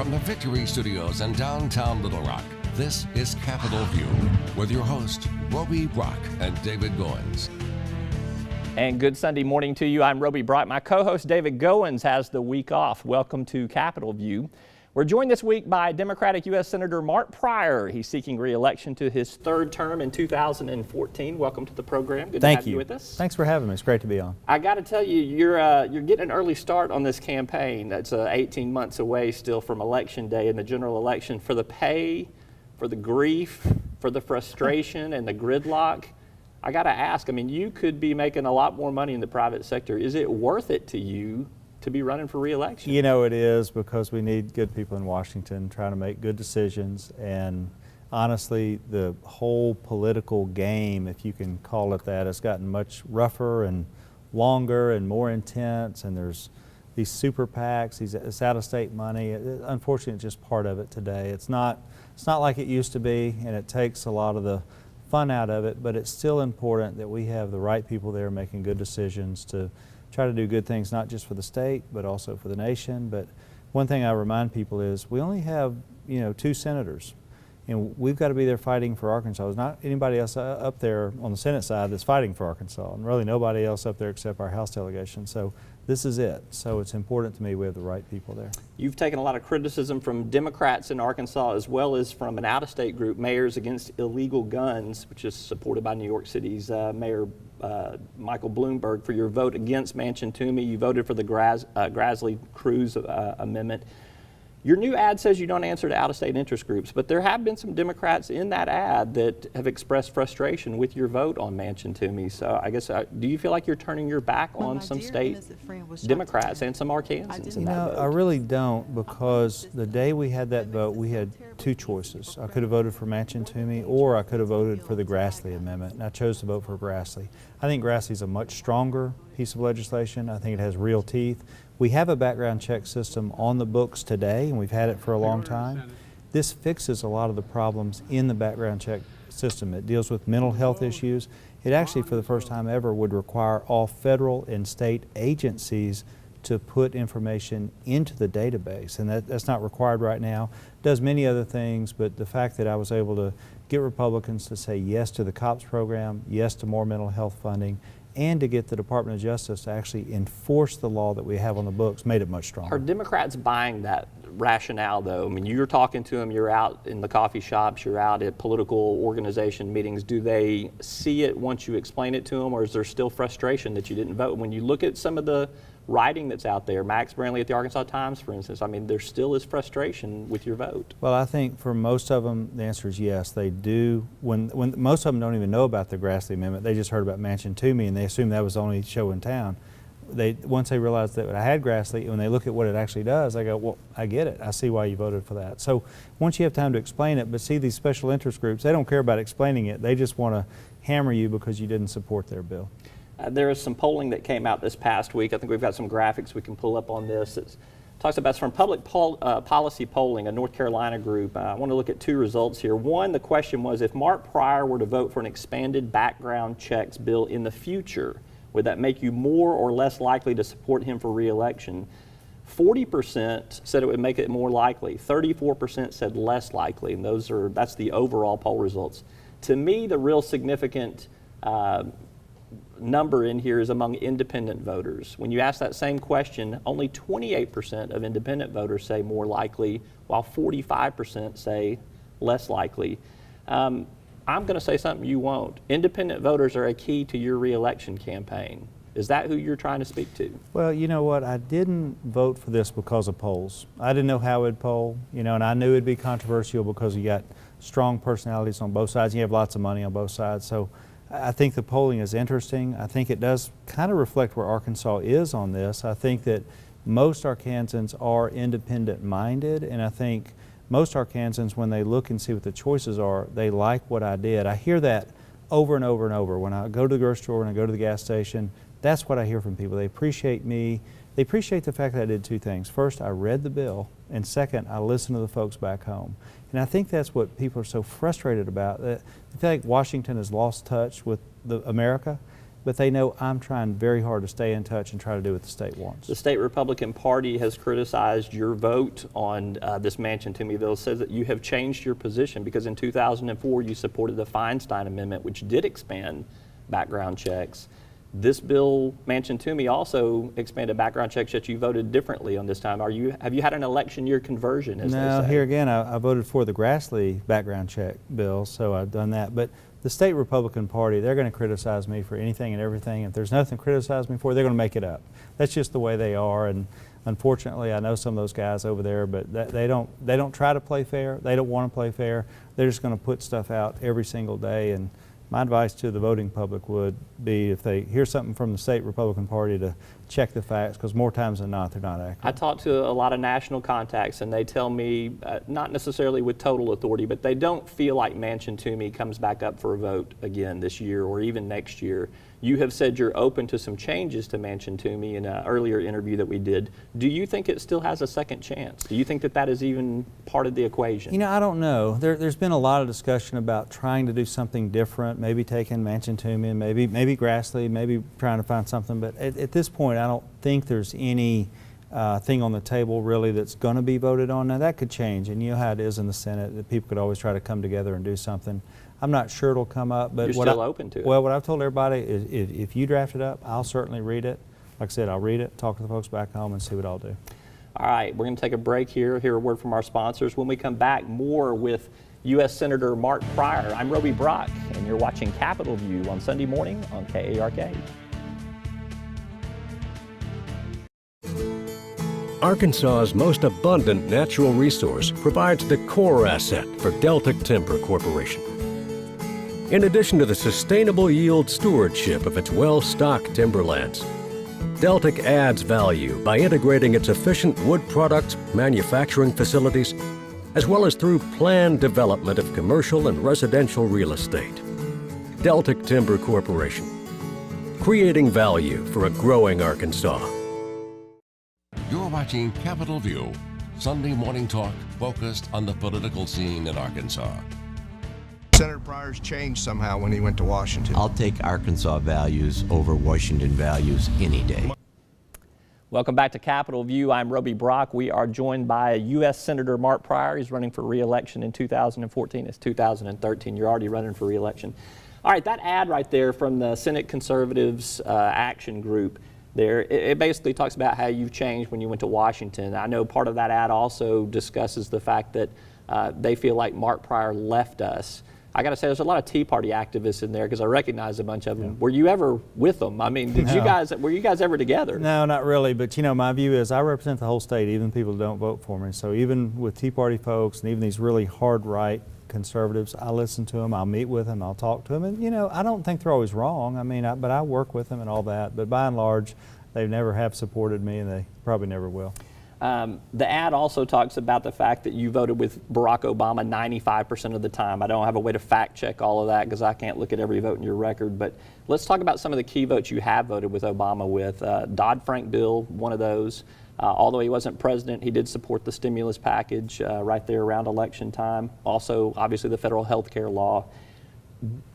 From the Victory Studios in downtown Little Rock, this is Capitol View with your hosts, Roby Brock and David Goins. And good Sunday morning to you. I'm Roby Brock. My co-host David Goins has the week off. Welcome to Capitol View. We're joined this week by Democratic U.S. Senator Mark Pryor. He's seeking re-election to his third term in 2014. Welcome to the program. Good to have you with us. Thanks for having me. It's great to be on. I got to tell you, you're getting an early start on this campaign. That's 18 months away still from Election Day and the general election. For the pay, for the grief, for the frustration and the gridlock, I got to ask, I mean, you could be making a lot more money in the private sector. Is it worth it to you to be running for re-election? You know, it is, because we need good people in Washington trying to make good decisions. And honestly, the whole political game, if you can call it that, has gotten much rougher and longer and more intense. And there's these super PACs, it's out-of-state money. Unfortunately, it's just part of it today. It's not like it used to be, and it takes a lot of the fun out of it, but it's still important that we have the right people there making good decisions to try to do good things, not just for the state, but also for the nation. But one thing I remind people is we only have, 2 senators, and we've got to be there fighting for Arkansas. There's not anybody else up there on the Senate side that's fighting for Arkansas, and really nobody else up there except our House delegation. So this is it. So it's important to me we have the right people there. You've taken a lot of criticism from Democrats in Arkansas as well as from an out-of-state group, Mayors Against Illegal Guns, which is supported by New York City's Mayor Michael Bloomberg, for your vote against Manchin-Toomey. You voted for the Grassley-Cruz amendment. Your new ad says you don't answer to out-of-state interest groups, but there have been some Democrats in that ad that have expressed frustration with your vote on Manchin-Toomey. So I guess, do you feel like you're turning your back on some state Democrats and some Arkansans in that vote? I really don't, because the day we had that vote, we had 2 choices. I could have voted for Manchin-Toomey, or I could have voted for the Grassley amendment, and I chose to vote for Grassley. I think Grassley's a much stronger piece of legislation. I think it has real teeth. We have a background check system on the books today, and we've had it for a long time. This fixes a lot of the problems in the background check system. It deals with mental health issues. It actually, for the first time ever, would require all federal and state agencies to put information into the database, and that's not required right now. It does many other things, but the fact that I was able to get Republicans to say yes to the COPS program, yes to more mental health funding, and to get the Department of Justice to actually enforce the law that we have on the books made it much stronger. Are Democrats buying that rationale, though? I mean, you're talking to them, you're out in the coffee shops, you're out at political organization meetings. Do they see it once you explain it to them, or is there still frustration that you didn't vote? When you look at some of the writing that's out there, Max Brantley at the Arkansas Times, for instance, I mean, there still is frustration with your vote. Well, I think for most of them, the answer is yes. They do. When most of them don't even know about the Grassley Amendment, they just heard about Manchin-Toomey, and they assume that was the only show in town. Once they realize that I had Grassley, and when they look at what it actually does, they go, well, I get it. I see why you voted for that. So once you have time to explain it, but see these special interest groups, they don't care about explaining it. They just want to hammer you because you didn't support their bill. There is some polling that came out this past week. I think we've got some graphics we can pull up on this. It talks about, it's from Public Policy Polling, a North Carolina group. I want to look at 2 results here. One, the question was, if Mark Pryor were to vote for an expanded background checks bill in the future, would that make you more or less likely to support him for re-election? 40% said it would make it more likely. 34% said less likely, and that's the overall poll results. To me, the real significant number in here is among independent voters. When you ask that same question, only 28% of independent voters say more likely, while 45% say less likely. I'm going to say something you won't. Independent voters are a key to your re-election campaign. Is that who you're trying to speak to? Well, you know what? I didn't vote for this because of polls. I didn't know how it would poll, and I knew it'd be controversial because you got strong personalities on both sides. You have lots of money on both sides. So I think the polling is interesting. I think it does kind of reflect where Arkansas is on this. I think that most Arkansans are independent-minded, and I think most Arkansans, when they look and see what the choices are, they like what I did. I hear that over and over and over. When I go to the grocery store, when I go to the gas station, that's what I hear from people. They appreciate me. They appreciate the fact that I did 2 things. First, I read the bill, and second, I listened to the folks back home. And I think that's what people are so frustrated about. That they feel like Washington has lost touch with America. but they know I'm trying very hard to stay in touch and try to do what the state wants. The state Republican Party has criticized your vote on this Manchin-Toomey bill, says that you have changed your position because in 2004 you supported the Feinstein Amendment, which did expand background checks. This bill, Manchin-Toomey, also expanded background checks, yet you voted differently on this time. Have you had an election year conversion, as they say? Here again, I voted for the Grassley background check bill, so I've done that. But the state Republican Party, they're going to criticize me for anything and everything. If there's nothing to criticize me for, they're going to make it up. That's just the way they are. And unfortunately, I know some of those guys over there, but they don't try to play fair. They don't want to play fair. They're just going to put stuff out every single day. And my advice to the voting public would be, if they hear something from the state Republican Party, to check the facts, because more times than not, they're not accurate. I talk to a lot of national contacts, and they tell me, not necessarily with total authority, but they don't feel like Manchin-Toomey comes back up for a vote again this year or even next year. You have said you're open to some changes to Manchin-Toomey in an earlier interview that we did. Do you think it still has a second chance? Do you think that that is even part of the equation? You know, I don't know. There's been a lot of discussion about trying to do something different, maybe taking Manchin-Toomey and maybe Grassley, maybe trying to find something. But at this point, I don't think there's any thing on the table really that's going to be voted on. Now, that could change, and you know how it is in the Senate, that people could always try to come together and do something. I'm not sure it'll come up, but you're still open to it. Well, what I've told everybody is if you draft it up, I'll certainly read it. Like I said, I'll read it, talk to the folks back home, and see what I'll do. All right, we're going to take a break here, hear a word from our sponsors. When we come back, more with U.S. Senator Mark Pryor. I'm Roby Brock, and you're watching Capitol View on Sunday morning on KARK. Arkansas's most abundant natural resource provides the core asset for Deltic Timber Corporation. In addition to the sustainable yield stewardship of its well-stocked timberlands, Deltic adds value by integrating its efficient wood products manufacturing facilities, as well as through planned development of commercial and residential real estate. Deltic Timber Corporation, creating value for a growing Arkansas. You're watching Capitol View, Sunday morning talk focused on the political scene in Arkansas. Senator Pryor's changed somehow when he went to Washington. I'll take Arkansas values over Washington values any day. Welcome back to Capitol View. I'm Roby Brock. We are joined by U.S. Senator Mark Pryor. He's running for re-election in 2014. It's 2013. You're already running for re-election. All right, that ad right there from the Senate Conservatives Action Group there, it basically talks about how you've changed when you went to Washington. I know part of that ad also discusses the fact that they feel like Mark Pryor left us. I got to say, there's a lot of Tea Party activists in there because I recognize a bunch of them. Yeah. Were you ever with them? I mean, were you guys ever together? No, not really. But you know, my view is I represent the whole state, even people who don't vote for me. So even with Tea Party folks and even these really hard right conservatives, I listen to them, I'll meet with them, I'll talk to them. And you know, I don't think they're always wrong. I mean, but I work with them and all that. But by and large, they never have supported me, and they probably never will. The ad also talks about the fact that you voted with Barack Obama 95% of the time. I don't have a way to fact check all of that because I can't look at every vote in your record, but let's talk about some of the key votes you have voted with Obama with. Dodd-Frank bill, one of those. Although he wasn't president, he did support the stimulus package right there around election time. Also, obviously, the federal health care law.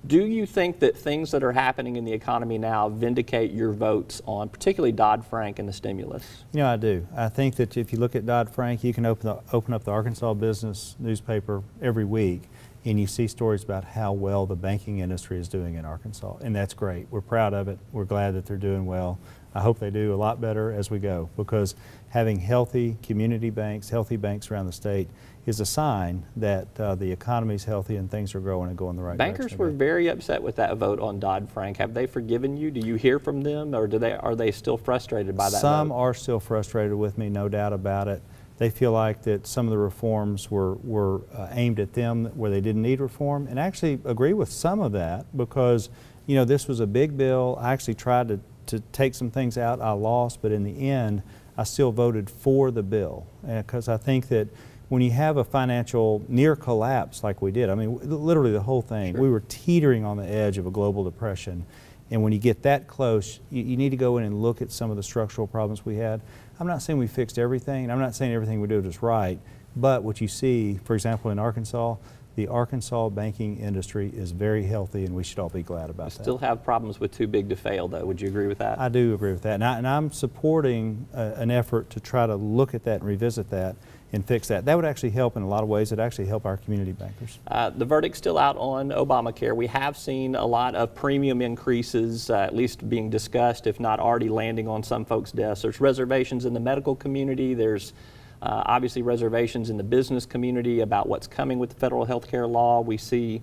Do you think that things that are happening in the economy now vindicate your votes on particularly Dodd-Frank and the stimulus? You know, I do. I think that if you look at Dodd-Frank, you can open up the Arkansas Business newspaper every week, and you see stories about how well the banking industry is doing in Arkansas, and that's great. We're proud of it. We're glad that they're doing well. I hope they do a lot better as we go, because having healthy community banks, healthy banks around the state is a sign that the economy's healthy and things are growing and going the right direction. Bankers were very upset with that vote on Dodd-Frank. Have they forgiven you? Do you hear from them, or are they still frustrated by that vote? Some are still frustrated with me, no doubt about it. They feel like that some of the reforms were aimed at them where they didn't need reform, and I actually agree with some of that, because you know, this was a big bill. I actually tried to take some things out. I lost, but in the end, I still voted for the bill, because I think that when you have a financial near collapse like we did, I mean, literally the whole thing, sure. We were teetering on the edge of a global depression. And when you get that close, you need to go in and look at some of the structural problems we had. I'm not saying we fixed everything, and I'm not saying everything we do is right, but what you see, for example, in Arkansas, The Arkansas banking industry is very healthy, and we should all be glad about that. Still have problems with too big to fail, though. Would you agree with that? I do agree with that, and I'm supporting an effort to try to look at that and revisit that and fix that. That would actually help in a lot of ways. It actually help our community bankers. The verdict's still out on Obamacare. We have seen a lot of premium increases, at least being discussed, if not already landing on some folks' desks. There's reservations in the medical community. There's obviously reservations in the business community about what's coming with the federal health care law. We see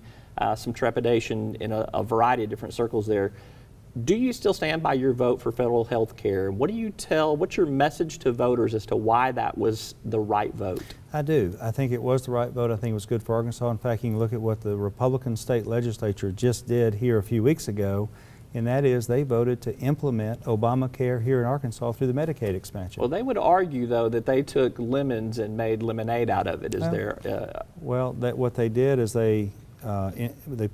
some trepidation in a variety of different circles there. Do you still stand by your vote for federal health care? What's your message to voters as to why that was the right vote? I do. I think it was the right vote. I think it was good for Arkansas. In fact, you can look at what the Republican state legislature just did here a few weeks ago, and that is they voted to implement Obamacare here in Arkansas through the Medicaid expansion. Well, they would argue, though, that they took lemons and made lemonade out of it. What they did is they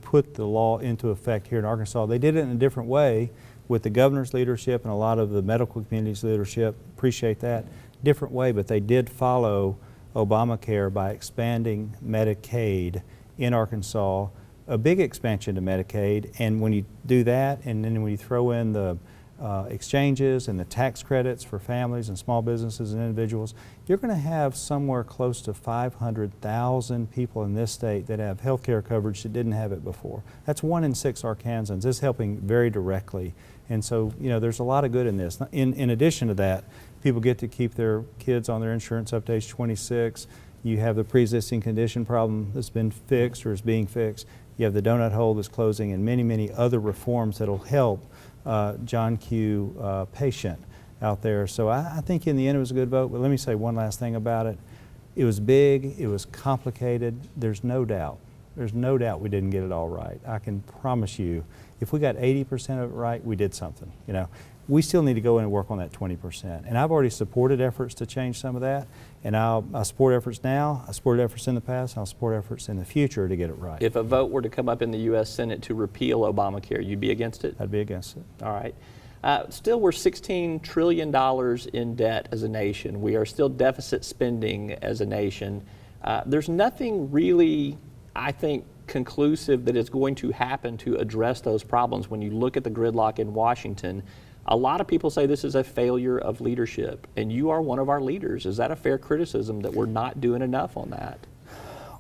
put the law into effect here in Arkansas. They did it in a different way with the governor's leadership and a lot of the medical community's leadership. Appreciate that. Different way, but they did follow Obamacare by expanding Medicaid in Arkansas, a big expansion to Medicaid. And when you do that, and then when you throw in the exchanges and the tax credits for families and small businesses and individuals, you're going to have somewhere close to 500,000 people in this state that have health care coverage that didn't have it before. That's 1 in 6 Arkansans. It's helping very directly. And so, there's a lot of good in this. In addition to that, people get to keep their kids on their insurance up to age 26. You have the pre-existing condition problem that's been fixed or is being fixed. You have the donut hole that's closing, and many, many other reforms that'll help John Q. patient out there. So I think in the end it was a good vote, but let me say one last thing about it. It was big, it was complicated. There's no doubt we didn't get it all right. I can promise you, if we got 80% of it right, we did something. We still need to go in and work on that 20%. And I've already supported efforts to change some of that, and I support efforts now, I supported efforts in the past, and I'll support efforts in the future to get it right. If a vote were to come up in the U.S. Senate to repeal Obamacare, you'd be against it? I'd be against it. All right. Still, we're $16 trillion in debt as a nation. We are still deficit spending as a nation. There's nothing really, I think, conclusive that is going to happen to address those problems. When you look at the gridlock in Washington, a lot of people say this is a failure of leadership, and you are one of our leaders. Is that a fair criticism that we're not doing enough on that?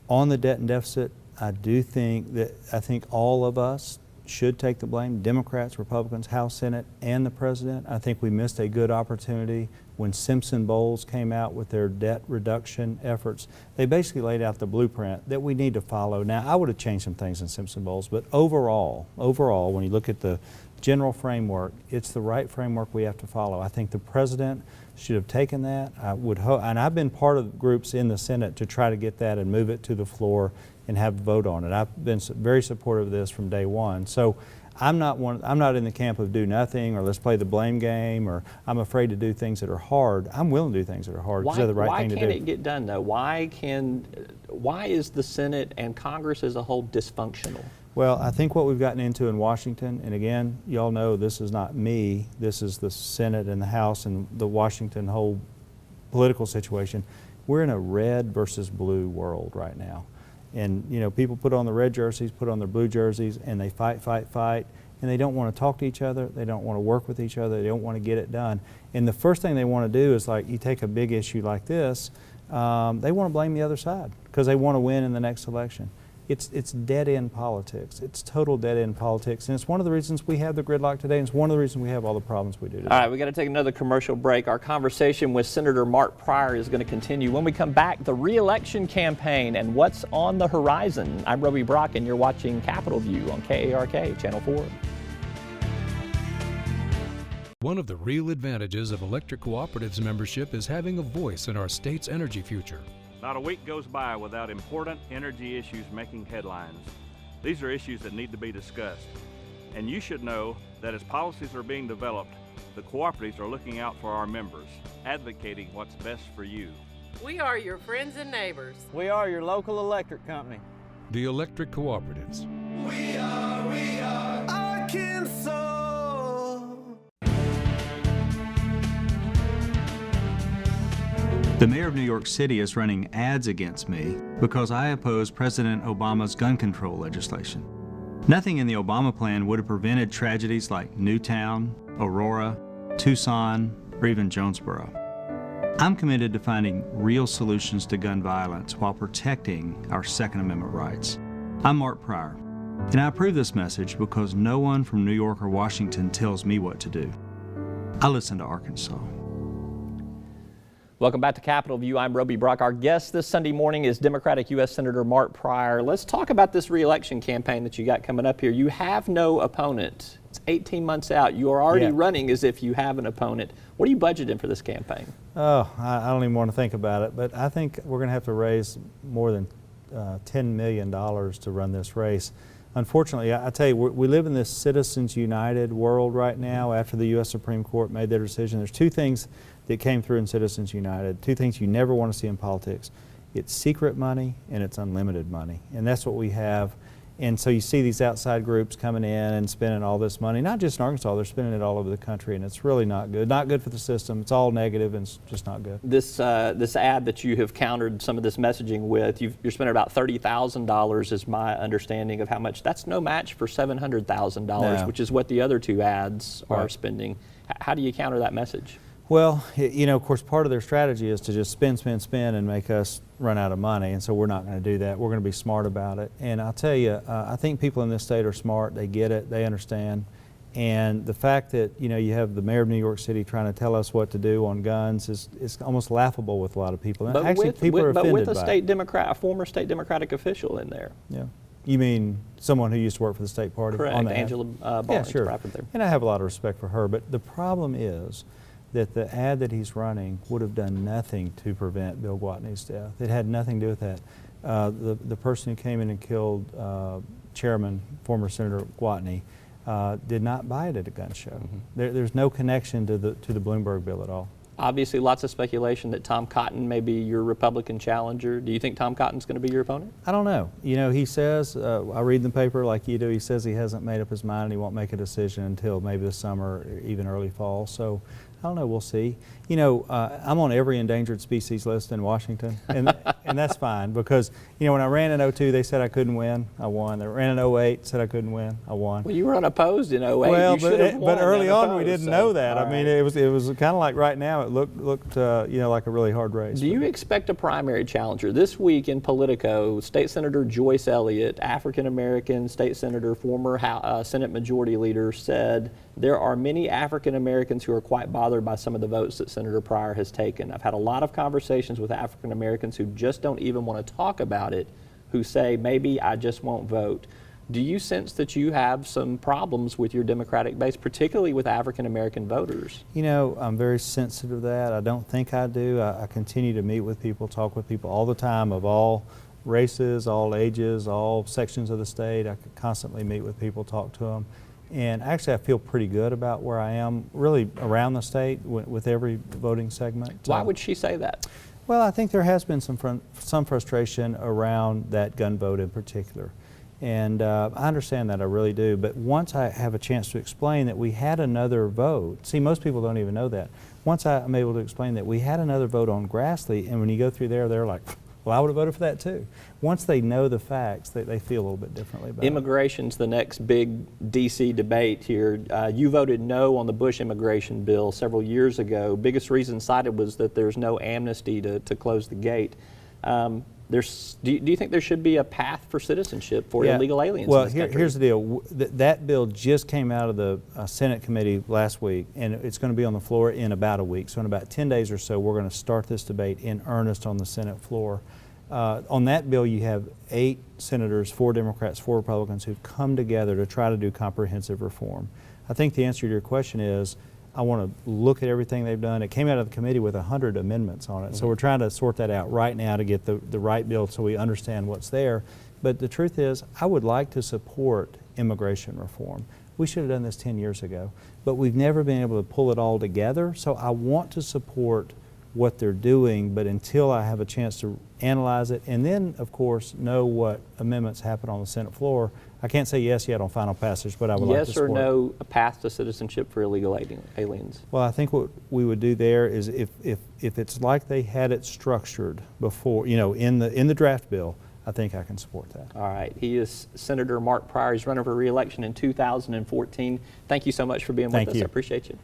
On the debt and deficit, I think all of us should take the blame, Democrats, Republicans, House, Senate, and the President. I think we missed a good opportunity when Simpson Bowles came out with their debt reduction efforts. They basically laid out the blueprint that we need to follow. Now, I would have changed some things in Simpson Bowles, but overall, when you look at the general framework, it's the right framework we have to follow. I think the President should have taken that. I would hope, and I've been part of groups in the Senate to try to get that and move it to the floor and have a vote on it. I've been very supportive of this from day one. So I'm not in the camp of do nothing or let's play the blame game or I'm afraid to do things that are hard. I'm willing to do things that are hard because they're the right thing to do. Why can't it get done though? Why is the Senate and Congress as a whole dysfunctional? Well, I think what we've gotten into in Washington, and again, y'all know this is not me, this is the Senate and the House and the Washington whole political situation. We're in a red versus blue world right now. And people put on the red jerseys, put on their blue jerseys, and they fight, and they don't want to talk to each other, they don't want to work with each other, they don't want to get it done. And the first thing they want to do is, like, you take a big issue like this, they want to blame the other side because they want to win in the next election. It's dead-end politics. It's total dead-end politics, and it's one of the reasons we have the gridlock today, and it's one of the reasons we have all the problems we do today. All right, we got to take another commercial break. Our conversation with Senator Mark Pryor is going to continue. When we come back, the re-election campaign and what's on the horizon. I'm Roby Brock, and you're watching Capitol View on KARK, Channel 4. One of the real advantages of electric cooperatives membership is having a voice in our state's energy future. Not a week goes by without important energy issues making headlines. These are issues that need to be discussed. And you should know that as policies are being developed, the cooperatives are looking out for our members, advocating what's best for you. We are your friends and neighbors. We are your local electric company. The electric cooperatives. We are Arkansas. The mayor of New York City is running ads against me because I oppose President Obama's gun control legislation. Nothing in the Obama plan would have prevented tragedies like Newtown, Aurora, Tucson, or even Jonesboro. I'm committed to finding real solutions to gun violence while protecting our Second Amendment rights. I'm Mark Pryor, and I approve this message because no one from New York or Washington tells me what to do. I listen to Arkansas. Welcome back to Capitol View. I'm Roby Brock. Our guest this Sunday morning is Democratic U.S. Senator Mark Pryor. Let's talk about this re-election campaign that you got coming up here. You have no opponent. It's 18 months out. You are already running as if you have an opponent. What are you budgeting for this campaign? Oh, I don't even want to think about it, but I think we're going to have to raise more than $10 million to run this race. Unfortunately, I tell you, we live in this Citizens United world right now after the U.S. Supreme Court made their decision. There's two things that came through in Citizens United, two things you never want to see in politics. It's secret money and it's unlimited money, and that's what we have. And so you see these outside groups coming in and spending all this money, not just in Arkansas, they're spending it all over the country, and it's really not good. Not good for the system. It's all negative and it's just not good. This ad that you have countered some of this messaging with, you're spending about $30,000 is my understanding of how much. That's no match for $700,000, which is what the other two ads are spending. How do you counter that message? Well, you know, of course, part of their strategy is to just spend and make us run out of money, and so we're not going to do that. We're going to be smart about it. And I'll tell you, I think people in this state are smart. They get it. They understand. And the fact that, you know, you have the mayor of New York City trying to tell us what to do on guns is almost laughable with a lot of people. And actually, people are offended by it. But with a former state Democratic official in there. Yeah. You mean someone who used to work for the state party? Correct. On the Angela Barnes. Yeah, sure. Right there. And I have a lot of respect for her. But the problem is that the ad that he's running would have done nothing to prevent Bill Gwatney's death. It had nothing to do with that. The person who came in and killed Chairman, former Senator Gwatney, did not buy it at a gun show. There's no connection to the Bloomberg bill at all. Obviously, lots of speculation that Tom Cotton may be your Republican challenger. Do you think Tom Cotton's going to be your opponent? I don't know. You know, he says, I read the paper like you do, he says he hasn't made up his mind and he won't make a decision until maybe the summer or even early fall. So I don't know, we'll see. You know, I'm on every endangered species list in Washington, and that's fine because, you know, when I ran in 02, they said I couldn't win, I won. They ran in 08, said I couldn't win, I won. Well, you were unopposed in 08. Well, but early on we didn't know that. I mean, it was kind of like right now it looked you know, like a really hard race. Do you expect a primary challenger? This week in Politico, State Senator Joyce Elliott, African-American state senator, former Senate Majority Leader, said there are many African-Americans who are quite bothered by some of the votes that Senator Pryor has taken. I've had a lot of conversations with African-Americans who just don't even want to talk about it, who say, maybe I just won't vote. Do you sense that you have some problems with your Democratic base, particularly with African-American voters? You know, I'm very sensitive to that. I don't think I do. I continue to meet with people, talk with people all the time of all races, all ages, all sections of the state. I constantly meet with people, talk to them. And actually, I feel pretty good about where I am, really around the state with every voting segment. Why would she say that? Well, I think there has been some frustration around that gun vote in particular. And I understand that, I really do. But once I have a chance to explain that we had another vote, see, most people don't even know that. Once I'm able to explain that we had another vote on Grassley, and when you go through there, they're like, well, I would have voted for that too. Once they know the facts, they feel a little bit differently about it. Immigration's the next big D.C. debate here. You voted no on the Bush immigration bill several years ago. Biggest reason cited was that there's no amnesty to close the gate. Do you think there should be a path for citizenship for illegal aliens in this country? Here's the deal. That bill just came out of the Senate committee last week, and it's going to be on the floor in about a week. So in about 10 days or so, we're going to start this debate in earnest on the Senate floor. On that bill, you have 8 senators, 4 Democrats, 4 Republicans, who've come together to try to do comprehensive reform. I think the answer to your question is, I want to look at everything they've done. It came out of the committee with 100 amendments on it. So we're trying to sort that out right now to get the right bill so we understand what's there. But the truth is, I would like to support immigration reform. We should have done this 10 years ago, but we've never been able to pull it all together. So I want to support what they're doing, but until I have a chance to analyze it and then, of course, know what amendments happen on the Senate floor, I can't say yes yet on final passage, but I would like to Yes support or it. no, a path to citizenship for illegal aliens? Well, I think what we would do there is if it's like they had it structured before, you know, in the draft bill, I think I can support that. All right. He is Senator Mark Pryor. He's running for re-election in 2014. Thank you so much for being with us. you. I appreciate you.